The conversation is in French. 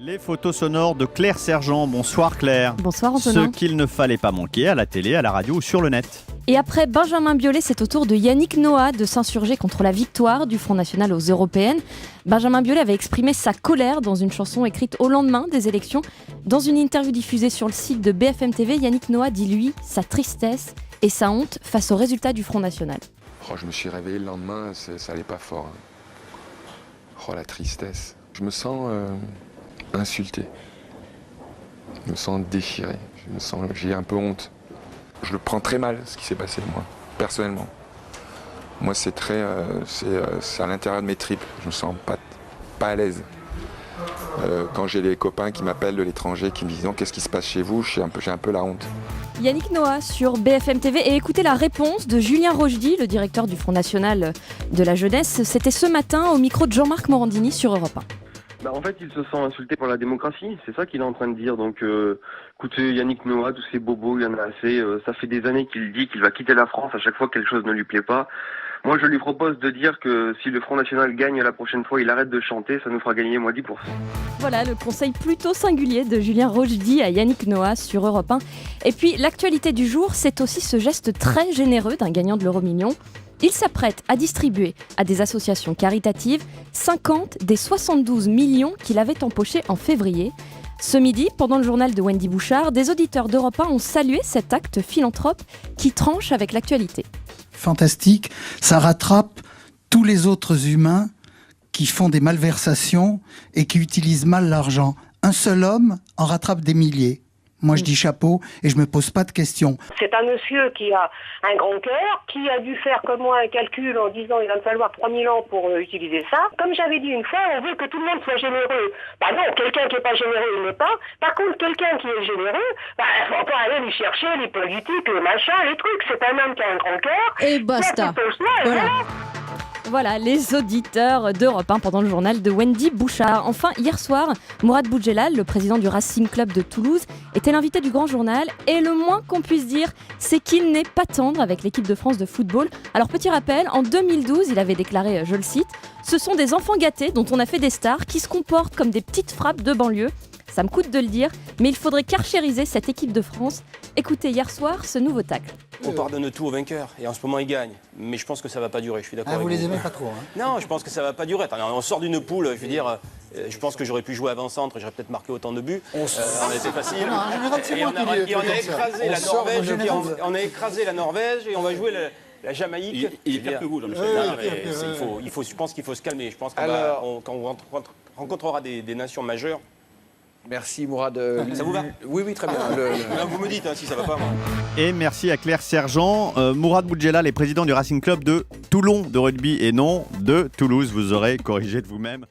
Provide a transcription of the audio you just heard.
Les photos sonores de Claire Sergent. Bonsoir Claire. Bonsoir Antonin. Ce qu'il ne fallait pas manquer à la télé, à la radio ou sur le net. Et après Benjamin Biolay, c'est au tour de Yannick Noah de s'insurger contre la victoire du Front National aux Européennes. Benjamin Biolay avait exprimé sa colère dans une chanson écrite au lendemain des élections. Dans une interview diffusée sur le site de BFM TV, Yannick Noah dit lui sa tristesse et sa honte face aux résultats du Front National. Je me suis réveillé le lendemain, ça allait pas fort. La tristesse. Je me sens insulté. Je me sens déchiré. J'ai un peu honte. Je le prends très mal, ce qui s'est passé, moi, personnellement. Moi, c'est à l'intérieur de mes tripes. Je me sens pas à l'aise. Quand j'ai les copains qui m'appellent de l'étranger, qui me disent « Qu'est-ce qui se passe chez vous ?» j'ai un peu la honte. Yannick Noah sur BFM TV, et écoutez la réponse de Julien Rochdy, le directeur du Front National de la Jeunesse. C'était ce matin au micro de Jean-Marc Morandini sur Europe 1. En fait, il se sent insulté pour la démocratie, c'est ça qu'il est en train de dire. Donc, écoutez, Yannick Noah, tous ces bobos, il y en a assez. Ça fait des années qu'il dit qu'il va quitter la France à chaque fois que quelque chose ne lui plaît pas. Moi, je lui propose de dire que si le Front National gagne la prochaine fois, il arrête de chanter, ça nous fera gagner moins 10%. Voilà le conseil plutôt singulier de Julien Rochdy à Yannick Noah sur Europe 1. Et puis, l'actualité du jour, c'est aussi ce geste très généreux d'un gagnant de l'Euro-Million. Il s'apprête à distribuer à des associations caritatives 50 des 72 millions qu'il avait empochés en février. Ce midi, pendant le journal de Wendy Bouchard, des auditeurs d'Europe 1 ont salué cet acte philanthrope qui tranche avec l'actualité. Fantastique, ça rattrape tous les autres humains qui font des malversations et qui utilisent mal l'argent. Un seul homme en rattrape des milliers. Moi, je dis chapeau et je me pose pas de questions. C'est un monsieur qui a un grand cœur, qui a dû faire comme moi un calcul en disant il va me falloir 3000 ans pour utiliser ça. Comme j'avais dit une fois, on veut que tout le monde soit généreux. Non, quelqu'un qui n'est pas généreux, il n'est pas. Par contre, quelqu'un qui est généreux, faut pas aller lui chercher les politiques, les machins, les trucs. C'est un homme qui a un grand cœur. Et basta. Voilà les auditeurs d'Europe 1 pendant le journal de Wendy Bouchard. Enfin, hier soir, Mourad Boudjelal, le président du Racing Club de Toulouse, était l'invité du Grand Journal. Et le moins qu'on puisse dire, c'est qu'il n'est pas tendre avec l'équipe de France de football. Alors, petit rappel, en 2012, il avait déclaré, je le cite, « Ce sont des enfants gâtés dont on a fait des stars qui se comportent comme des petites frappes de banlieue. Ça me coûte de le dire, mais il faudrait carchériser cette équipe de France. » Écoutez hier soir ce nouveau tacle. On pardonne tout aux vainqueurs et en ce moment ils gagnent. Mais je pense que ça va pas durer, je suis d'accord avec vous. Vous les aimez pas trop, hein? Non, je pense que ça va pas durer. Attends, on sort d'une poule, je veux dire, je pense que j'aurais pu jouer avant-centre, j'aurais peut-être marqué autant de buts. On a été facile. Et on a écrasé la Norvège et on va jouer la Jamaïque. Il est pire que vous, Jean-Michel. Je pense qu'il faut se calmer. Je pense qu'on rencontrera des nations majeures. Merci Mourad. Ça vous va? Oui, très bien. Vous me dites si ça va pas. Et merci à Claire Sergent. Mourad Boudjelal est président du Racing Club de Toulon de rugby et non de Toulouse. Vous aurez corrigé de vous-même.